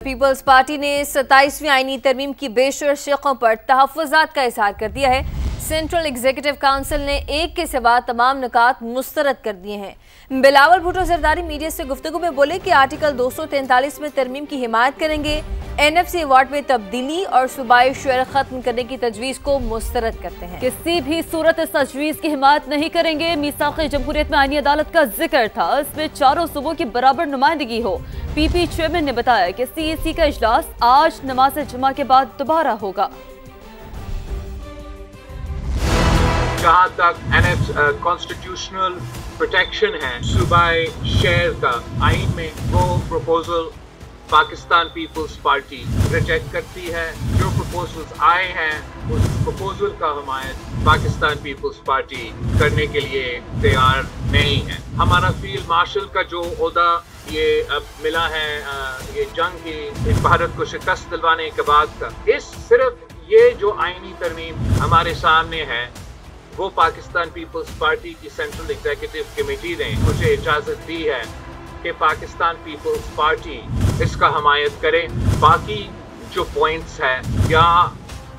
Peoples party ने 27वीं आईनी तरमीम की बेशर शिकों पर तहफ़्फ़ुज़ात का इज़हार कर दिया है। सेंट्रल एग्जीक्यूटिव काउंसिल ने एक के सिवा तमाम नुकात मुस्तरद कर दिए हैं। बिलावल भुट्टो जरदारी मीडिया से गुफ्तगू में बोले कि आर्टिकल 243 में तरमीम की हिमायत करेंगे, NFC अवार्ड में तब्दीली और सूबाई शेयर खत्म करने की तजवीज़ को मुस्तरद करते हैं। किसी भी सूरत इस तजवीज़ की हिमायत नहीं करेंगे। मीसाक़े जमहूरियत में आईनी अदालत का जिक्र था, इसमें चारों सूबों की बराबर नुमाइंदगी हो। PP चेयरमैन ने बताया कि CAC का इजलास आज नमाज जुमा के बाद दोबारा होगा। जहाँ तक कॉन्स्टिट्यूशनल प्रोटेक्शन है सूबाई शेयर का आइन में, वो प्रपोजल पाकिस्तान पीपल्स पार्टी रिजेक्ट करती है। जो प्रपोजल्स आए हैं उस प्रपोजल का हमायत पाकिस्तान पीपल्स पार्टी करने के लिए तैयार नहीं है। हमारा फील्ड मार्शल का जो ओहदा ये अब मिला है, ये जंग की भारत को शिकस्त दिलवाने के बाद का, इस सिर्फ ये जो आईनी तरमीम हमारे सामने है वो पाकिस्तान पीपल्स पार्टी की सेंट्रल एग्जीक्यूटिव कमेटी ने मुझे इजाज़त दी है कि पाकिस्तान पीपल्स पार्टी इसका हमायत करे। बाकी जो पॉइंट्स हैं या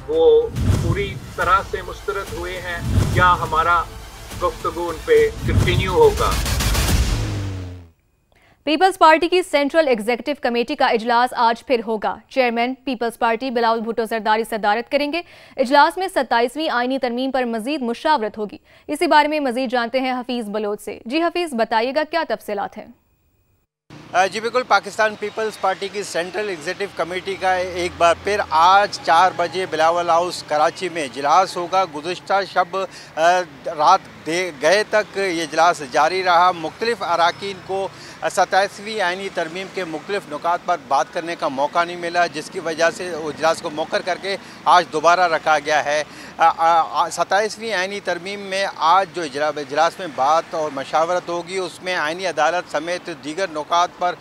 वो पूरी तरह से मुस्तरद हुए हैं या हमारा गुफ्तगू उन पे कंटिन्यू होगा। पीपल्स पार्टी की सेंट्रल एग्जीक्यूटिव कमेटी का इजलास आज फिर होगा। चेयरमैन पीपल्स पार्टी बिलावल भुट्टो जरदारी सदारत करेंगे। इजलास में 27वीं आईनी तरमीम पर मजीद मुशावरत होगी। इसी बारे में मजीद जानते हैं हफीज़ बलोच से। जी हफीज़, बताइएगा क्या तफसीलात हैं? जी बिल्कुल, पाकिस्तान पीपल्स पार्टी की सेंट्रल एग्जीक्यूटिव कमेटी का एक बार फिर आज 4 बजे बिलावल हाउस कराची में इजलास होगा। गुज़िश्ता शब रात गए तक ये इजलास जारी रहा। मुख्तलिफ अराकीन को 27वीं आईनी तरमीम के मुख्तलिफ नुकात पर बात करने का मौका नहीं मिला, जिसकी वजह से इजलास को मौखर करके आज दोबारा रखा गया है। 27वीं आईनी तरमीम में आज जो इजलास में बात और मशावरत होगी उसमें आईनी अदालत समेत दीगर नुकात पर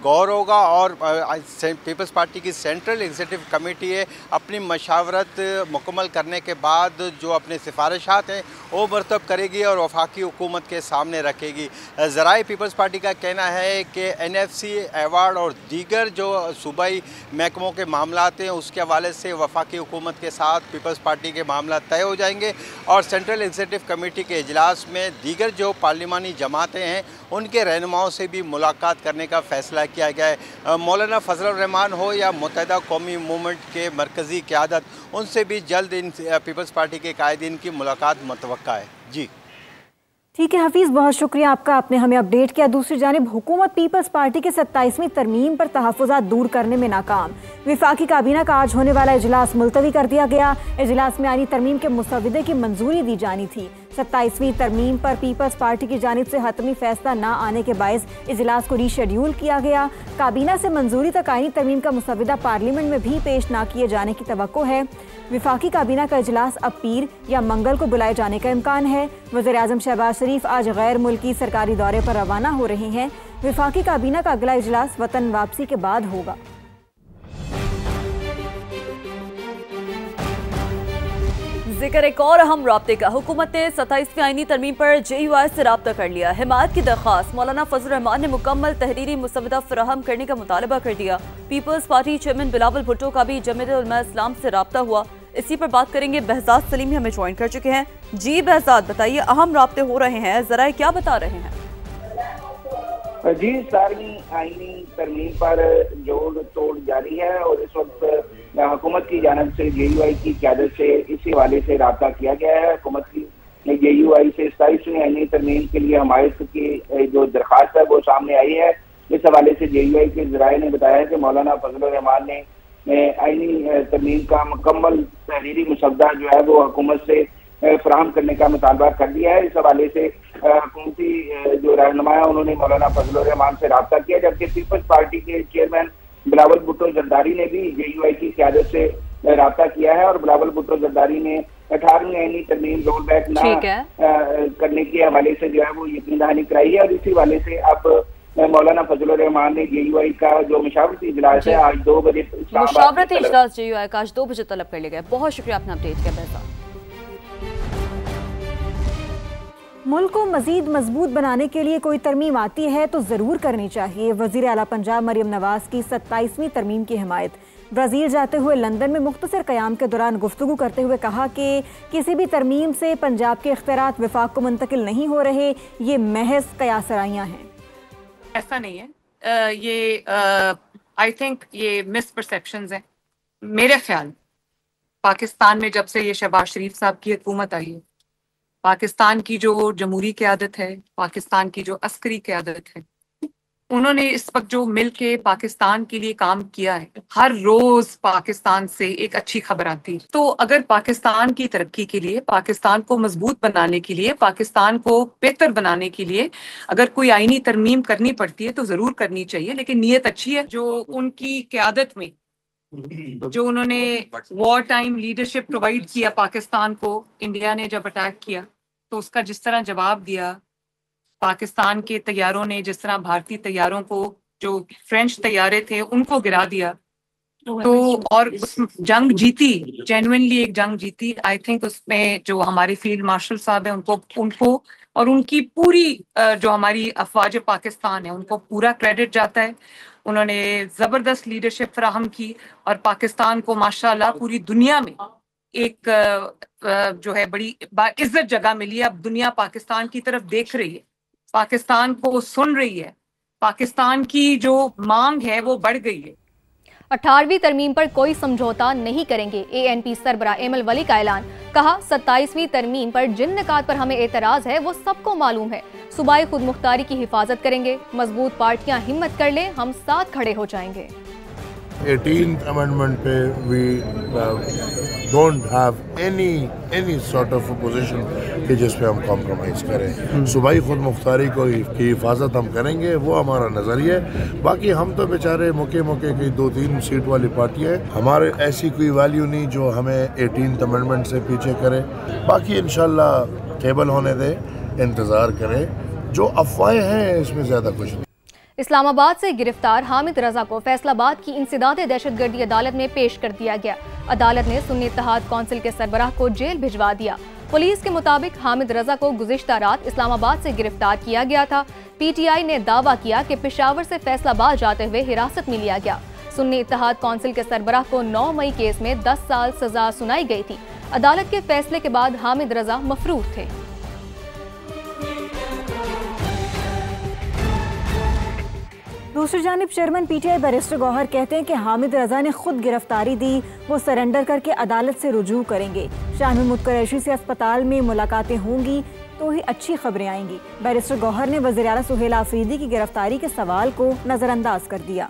गौर होगा और पीपल्स पार्टी की सेंट्रल एग्जीक्यूटिव कमेटी है अपनी मशावरत मुकम्मल करने के बाद जो अपने सिफारिशात हैं वो मरतब करेगी और वफाकी हुकूमत के सामने रखेगी। ज़राए पीपल्स पार्टी का कहना है कि NFC अवार्ड और दीगर जो सूबाई महकमों के मामलात हैं उसके हवाले से वफाकी हुकूमत के साथ पीपल्स पार्टी के मामला तय हो जाएंगे और सेंट्रल एग्जीक्यूटिव कमेटी के इजलास में दीगर जो पार्लिमानी जमातें हैं उनके रहनुमाओं से भी मुलाकात करने का फ़ैसला किया गया है। मौलाना फजल रहमान हो या मुत्तहिदा कौमी मूवमेंट के मरकज़ी क़यादत, उनसे भी जल्द इन पीपल्स पार्टी के कायदीन की मुलाकात मुतवक्का है। जी ठीक है हफीज़, बहुत शुक्रिया आपका, आपने हमें अपडेट किया। दूसरी जानिब हुकूमत पीपल्स पार्टी के 27वीं तरमीम पर तहफ़्फ़ुज़ात दूर करने में नाकाम। विफाकी काबीना का आज होने वाला इजलास मुलतवी कर दिया गया। इजलास में आईनी तरमीम के मुसवदे की मंजूरी दी जानी थी। 27वीं तरमीम पर पीपल्स पार्टी की जानिब से हतमी फैसला न आने के बायस इजलास को रीशेड्यूल किया गया। काबीना से मंजूरी तक आईनी तरमीम का मुसवदा पार्लियामेंट में भी पेश न किए जाने की तवक्को है। विफाकी काबीना का इजलास अब पीर या मंगल को बुलाए जाने का इम्कान है। वज़ीर-ए-आज़म शहबाज शरीफ आज गैर मुल्की सरकारी दौरे पर रवाना हो रहे हैं। विफाकी काबीना का अगला इजलास वतन वापसी के बाद होगा। जिक्र एक और अहम राब्ते का। हुकूमत ने 27वीं आईनी तरमीम पर JUI से राब्ता कर लिया। हिमायत की दरख्वास्त मौलाना फजल रहमान ने मुकम्मल तहरीरी मुसवदा फराहम करने का मुतालबा कर दिया। पीपल्स पार्टी चेयरमैन बिलावल भुट्टो का भी जमीयत उलमा इस्लाम से राब्ता हुआ। इसी पर बात करेंगे। बहजाद सलीम हमें ज्वाइन कर चुके हैं। जी बहजाद, बताइए, अहम राब्ते हो रहे हैं, जरा क्या बता रहे हैं? जी, 7वीं आईनी तरमीम पर जोड़ तोड़ जारी है और इस वक्त हुकूमत की जानिब से JUI की क़यादत से इसी हवाले से राब्ता किया गया है। हुकूमत की JUI से 27वीं आईनी तरमीम के लिए हमायत की जो दरख्वास्त है वो सामने आई है। इस हवाले से JUI के ज़राए ने बताया कि मौलाना फजल रहमान ने आईनी तरमीम का मुकम्मल तहरीरी मुसवदा जो है वो हुकूमत से फराहम करने का मुतालबा कर दिया है। इस हवाले से हुकूमती जो रहनुमा है उन्होंने मौलाना फजल रहमान से राब्ता किया, जबकि पीपल्स पार्टी के चेयरमैन बिलावल भुट्टो जरदारी ने भी JUI की क़यादत से राब्ता किया है और बिलावल भुट्टो जरदारी ने 18वीं आईनी तरमीम रोल बैक न करने के हवाले से जो है वो यकीन दहानी कराई है और इसी हवाले से अब मौलाना फजल रहमान ने JUI का जो मशावरती इजलास है आज 2 बजे मशावरती इजलास JUI का आज 2 बजे तलब कर लिया गया। बहुत शुक्रिया, आपने अपडेट किया। मुल्क को मजीद मजबूत बनाने के लिए कोई तरमीम आती है तो ज़रूर करनी चाहिए। वज़ीर आला पंजाब मरियम नवाज की 27वीं तरमीम की हिमायत। ब्राज़ील जाते हुए लंदन में मुख्तसर क़याम के दौरान गुफ्तगू करते हुए कहा कि किसी भी तरमीम से पंजाब के इख्तियारात वफाक को मुंतकिल नहीं हो रहे, ये महज कयासराइयाँ हैं। ऐसा नहीं है, ये आई थिंक ये मिसपरसेप्शंस हैं। मेरे ख्याल पाकिस्तान में जब से ये शहबाज शरीफ साहब की हुकूमत आई है, पाकिस्तान की जो जमहूरी क़यादत है, पाकिस्तान की जो अस्करी क़यादत है, उन्होंने इस वक्त जो मिल के पाकिस्तान के लिए काम किया है, हर रोज पाकिस्तान से एक अच्छी खबर आती है। तो अगर पाकिस्तान की तरक्की के लिए, पाकिस्तान को मजबूत बनाने के लिए, पाकिस्तान को बेहतर बनाने के लिए अगर कोई आईनी तरमीम करनी पड़ती है तो जरूर करनी चाहिए, लेकिन नीयत अच्छी है। जो उनकी क़यादत में जो उन्होंने वॉर टाइम लीडरशिप प्रोवाइड किया पाकिस्तान को, इंडिया ने जब अटैक किया तो उसका जिस तरह जवाब दिया, पाकिस्तान के तैयारों ने जिस तरह भारतीय तैयारों को, जो फ्रेंच तैयारे थे उनको गिरा दिया, तो और उस जंग जीती, जेन्युइनली एक जंग जीती। आई थिंक उसमें जो हमारे फील्ड मार्शल साहब हैं उनको और उनकी पूरी जो हमारी अफवाज पाकिस्तान है उनको पूरा क्रेडिट जाता है। उन्होंने जबरदस्त लीडरशिप फराहम की और पाकिस्तान को माशाल्लाह पूरी दुनिया में एक जो है बड़ी इज्जत जगह मिली है। अब दुनिया पाकिस्तान की तरफ देख रही है, पाकिस्तान को सुन रही है, पाकिस्तान की जो मांग है वो बढ़ गई है। 18वीं तरमीम पर कोई समझौता नहीं करेंगे, ANP सरबराह एमल वली का ऐलान। कहा 27वीं तरमीम पर जिन निकात पर हमें एतराज है वो सबको मालूम है। सूबाई खुद मुख्तारी की हिफाजत करेंगे, मजबूत पार्टियां हिम्मत कर ले, हम साथ खड़े हो जाएंगे। 18th amendment पे we don't have any sort of position कि जिस पे हम कॉम्प्रोमाइज़ करें। सूबाई खुद मुख्तारी की हिफाजत हम करेंगे, वो हमारा नज़रिया है। बाकी हम तो बेचारे मौके की 2-3 सीट वाली पार्टियाँ हैं, हमारे ऐसी कोई वैल्यू नहीं जो हमें 18th अमेंडमेंट से पीछे करे। बाकी इंशाल्लाह केबल होने दे, इंतज़ार करें, जो अफवाहें हैं इसमें ज़्यादा कुछ नहीं। इस्लामाबाद से गिरफ्तार हामिद रजा को फैसलाबाद की इंसदाद दहशतगर्दी अदालत में पेश कर दिया गया। अदालत ने सुन्नी इत्तेहाद कौंसिल के सरबराह को जेल भिजवा दिया। पुलिस के मुताबिक हामिद रजा को गुज़िश्ता रात इस्लामाबाद से गिरफ्तार किया गया था। PTI ने दावा किया कि पेशावर से फैसलाबाद जाते हुए हिरासत में लिया गया। सुन्नी इत्तेहाद कौंसिल के सरबराह को 9 मई केस में 10 साल सजा सुनाई गई थी। अदालत के फैसले के बाद हामिद रजा मफरूर थे। दूसरी जानिब चेयरमैन PTI बैरिस्टर गौहर कहते हैं कि हामिद रजा ने खुद गिरफ्तारी दी, वो सरेंडर करके अदालत से रुजू करेंगे। शाह महमूद कुरैशी से अस्पताल में मुलाकातें होंगी तो ही अच्छी खबरें आएंगी। बैरिस्टर गौहर ने वज़ीर आला सुहेल आफरीदी की गिरफ्तारी के सवाल को नजरअंदाज कर दिया।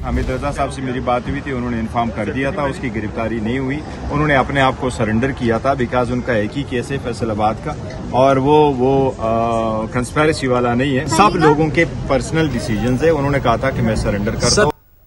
हामिद रजा साहब से मेरी बात हुई थी, उन्होंने इन्फॉर्म कर दिया था उसकी गिरफ्तारी नहीं हुई। उन्होंने अपने आप को सरेंडर किया था बिकॉज उनका एक ही केस है फैसलाबाद का, और वो कंस्पिरेसी वाला नहीं है। सब लोगों के पर्सनल डिसीजंस है। उन्होंने कहा था कि मैं सरेंडर करता हूँ।